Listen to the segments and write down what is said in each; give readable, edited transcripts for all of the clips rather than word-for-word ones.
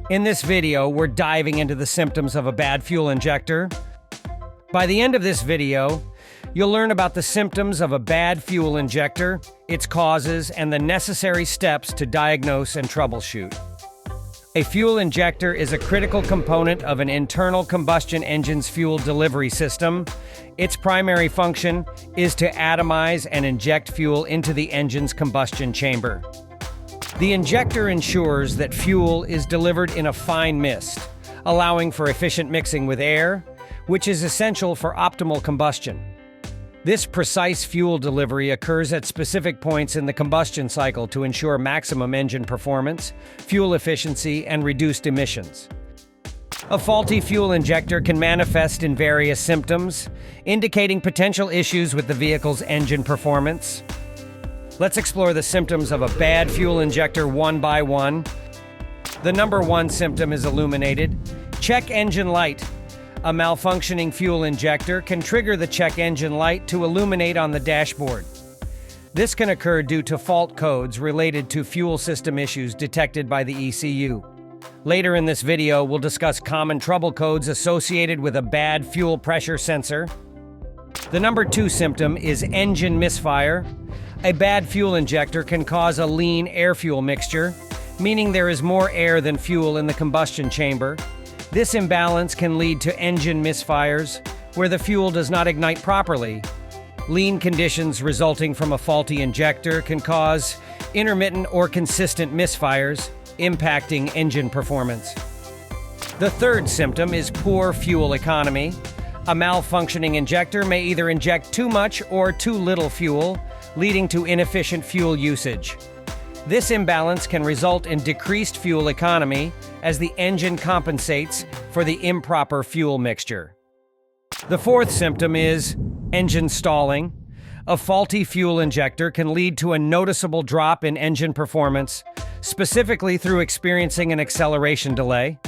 In this video, we're diving into the symptoms of a bad fuel injector. By the end of this video, you'll learn about the symptoms of a bad fuel injector, its causes, and the necessary steps to diagnose and troubleshoot. A fuel injector is a critical component of an internal combustion engine's fuel delivery system. Its primary function is to atomize and inject fuel into the engine's combustion chamber. The injector ensures that fuel is delivered in a fine mist, allowing for efficient mixing with air, which is essential for optimal combustion. This precise fuel delivery occurs at specific points in the combustion cycle to ensure maximum engine performance, fuel efficiency, and reduced emissions. A faulty fuel injector can manifest in various symptoms, indicating potential issues with the vehicle's engine performance. Let's explore the symptoms of a bad fuel injector one by one. The number one symptom is illuminated. Check engine light. A malfunctioning fuel injector can trigger the check engine light to illuminate on the dashboard. This can occur due to fault codes related to fuel system issues detected by the ECU. Later in this video, we'll discuss common trouble codes associated with a bad fuel pressure sensor. The number two symptom is engine misfire. A bad fuel injector can cause a lean air-fuel mixture, meaning there is more air than fuel in the combustion chamber. This imbalance can lead to engine misfires, where the fuel does not ignite properly. Lean conditions resulting from a faulty injector can cause intermittent or consistent misfires, impacting engine performance. The third symptom is poor fuel economy. A malfunctioning injector may either inject too much or too little fuel, leading to inefficient fuel usage. This imbalance can result in decreased fuel economy as the engine compensates for the improper fuel mixture. The fourth symptom is engine stalling. A faulty fuel injector can lead to a noticeable drop in engine performance, specifically through experiencing an acceleration delay.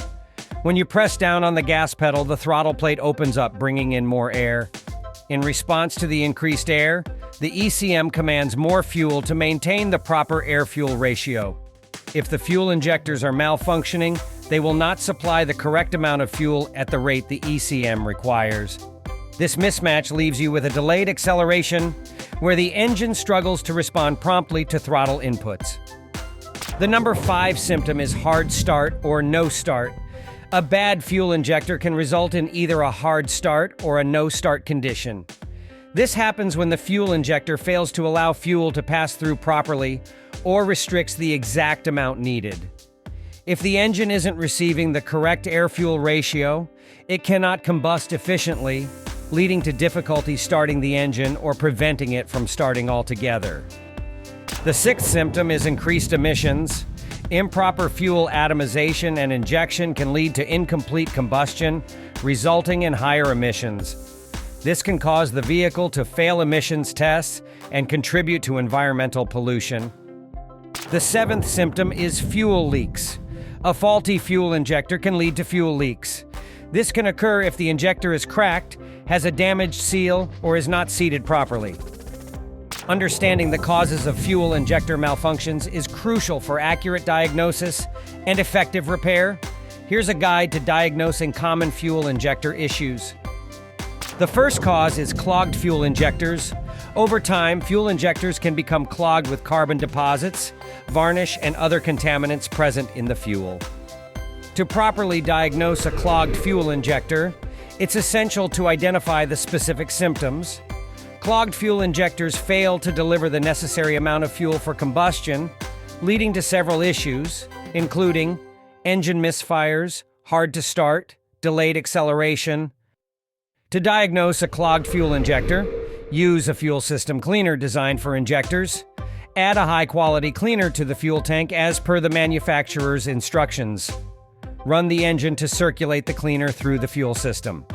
When you press down on the gas pedal, the throttle plate opens up, bringing in more air. In response to the increased air, the ECM commands more fuel to maintain the proper air-fuel ratio. If the fuel injectors are malfunctioning, they will not supply the correct amount of fuel at the rate the ECM requires. This mismatch leaves you with a delayed acceleration where the engine struggles to respond promptly to throttle inputs. The number five symptom is hard start or no start. A bad fuel injector can result in either a hard start or a no start condition. This happens when the fuel injector fails to allow fuel to pass through properly or restricts the exact amount needed. If the engine isn't receiving the correct air-fuel ratio, it cannot combust efficiently, leading to difficulty starting the engine or preventing it from starting altogether. The sixth symptom is increased emissions. Improper fuel atomization and injection can lead to incomplete combustion, resulting in higher emissions. This can cause the vehicle to fail emissions tests and contribute to environmental pollution. The seventh symptom is fuel leaks. A faulty fuel injector can lead to fuel leaks. This can occur if the injector is cracked, has a damaged seal, or is not seated properly. Understanding the causes of fuel injector malfunctions is crucial for accurate diagnosis and effective repair. Here's a guide to diagnosing common fuel injector issues. The first cause is clogged fuel injectors. Over time, fuel injectors can become clogged with carbon deposits, varnish, and other contaminants present in the fuel. To properly diagnose a clogged fuel injector, it's essential to identify the specific symptoms. Clogged fuel injectors fail to deliver the necessary amount of fuel for combustion, leading to several issues, including engine misfires, hard to start, delayed acceleration. To diagnose a clogged fuel injector, use a fuel system cleaner designed for injectors. Add a high-quality cleaner to the fuel tank as per the manufacturer's instructions. Run the engine to circulate the cleaner through the fuel system.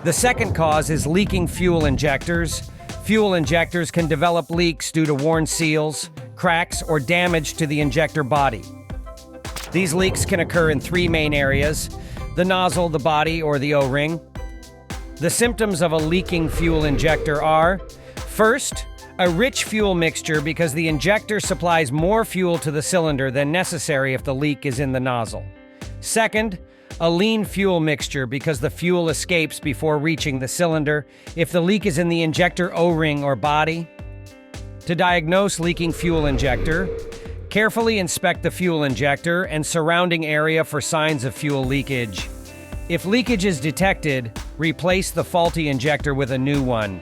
The second cause is leaking fuel injectors. Fuel injectors can develop leaks due to worn seals, cracks, or damage to the injector body. These leaks can occur in three main areas: the nozzle, the body, or the O-ring. The symptoms of a leaking fuel injector are: first, a rich fuel mixture because the injector supplies more fuel to the cylinder than necessary if the leak is in the nozzle. Second, a lean fuel mixture because the fuel escapes before reaching the cylinder if the leak is in the injector O-ring or body. To diagnose leaking fuel injector, carefully inspect the fuel injector and surrounding area for signs of fuel leakage. If leakage is detected, replace the faulty injector with a new one.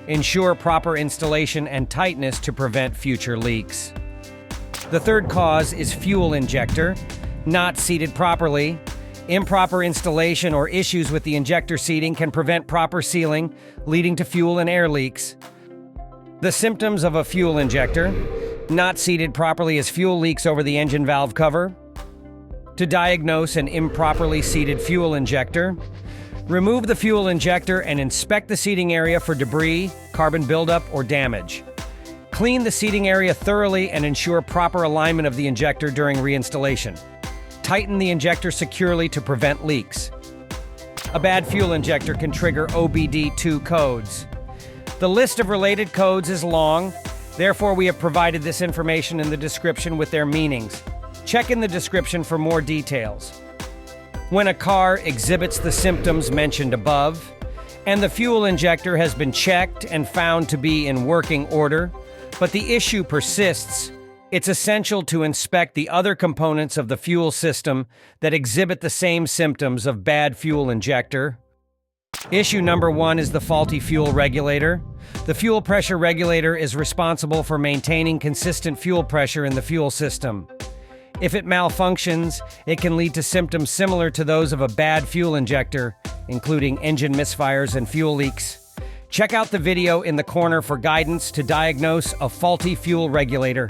Ensure proper installation and tightness to prevent future leaks. The third cause is fuel injector, not seated properly. Improper installation or issues with the injector seating can prevent proper sealing, leading to fuel and air leaks. The symptoms of a fuel injector: not seated properly as fuel leaks over the engine valve cover. To diagnose an improperly seated fuel injector, remove the fuel injector and inspect the seating area for debris, carbon buildup, or damage. Clean the seating area thoroughly and ensure proper alignment of the injector during reinstallation. Tighten the injector securely to prevent leaks. A bad fuel injector can trigger OBD-II codes. The list of related codes is long, therefore we have provided this information in the description with their meanings. Check in the description for more details. When a car exhibits the symptoms mentioned above, and the fuel injector has been checked and found to be in working order, but the issue persists, it's essential to inspect the other components of the fuel system that exhibit the same symptoms of bad fuel injector. Issue number 1 is the faulty fuel regulator. The fuel pressure regulator is responsible for maintaining consistent fuel pressure in the fuel system. If it malfunctions, it can lead to symptoms similar to those of a bad fuel injector, including engine misfires and fuel leaks. Check out the video in the corner for guidance to diagnose a faulty fuel regulator.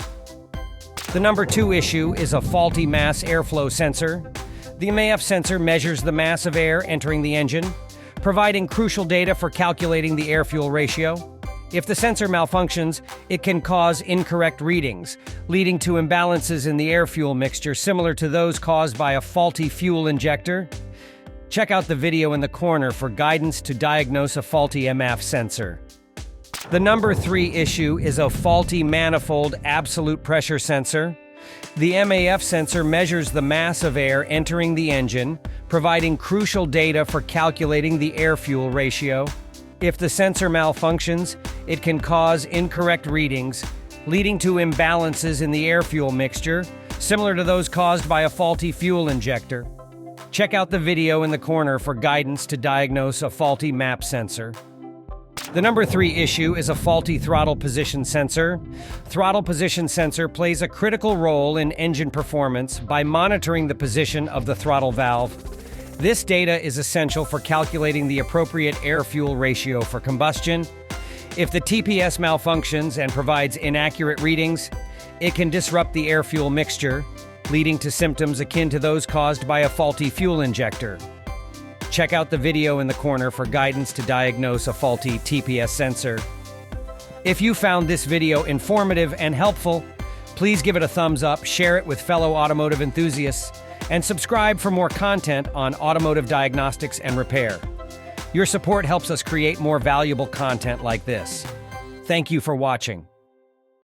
The number 2 issue is a faulty mass airflow sensor. The MAF sensor measures the mass of air entering the engine, providing crucial data for calculating the air-fuel ratio. If the sensor malfunctions, it can cause incorrect readings, leading to imbalances in the air-fuel mixture similar to those caused by a faulty fuel injector. Check out the video in the corner for guidance to diagnose a faulty MAF sensor. The number 3 issue is a faulty manifold absolute pressure sensor. The MAF sensor measures the mass of air entering the engine, providing crucial data for calculating the air-fuel ratio. If the sensor malfunctions, it can cause incorrect readings, leading to imbalances in the air-fuel mixture, similar to those caused by a faulty fuel injector. Check out the video in the corner for guidance to diagnose a faulty MAP sensor. The number 3 issue is a faulty throttle position sensor. Throttle position sensor plays a critical role in engine performance by monitoring the position of the throttle valve. This data is essential for calculating the appropriate air-fuel ratio for combustion. If the TPS malfunctions and provides inaccurate readings, it can disrupt the air-fuel mixture, leading to symptoms akin to those caused by a faulty fuel injector. Check out the video in the corner for guidance to diagnose a faulty TPS sensor. If you found this video informative and helpful, please give it a thumbs up, share it with fellow automotive enthusiasts, and subscribe for more content on automotive diagnostics and repair. Your support helps us create more valuable content like this. Thank you for watching.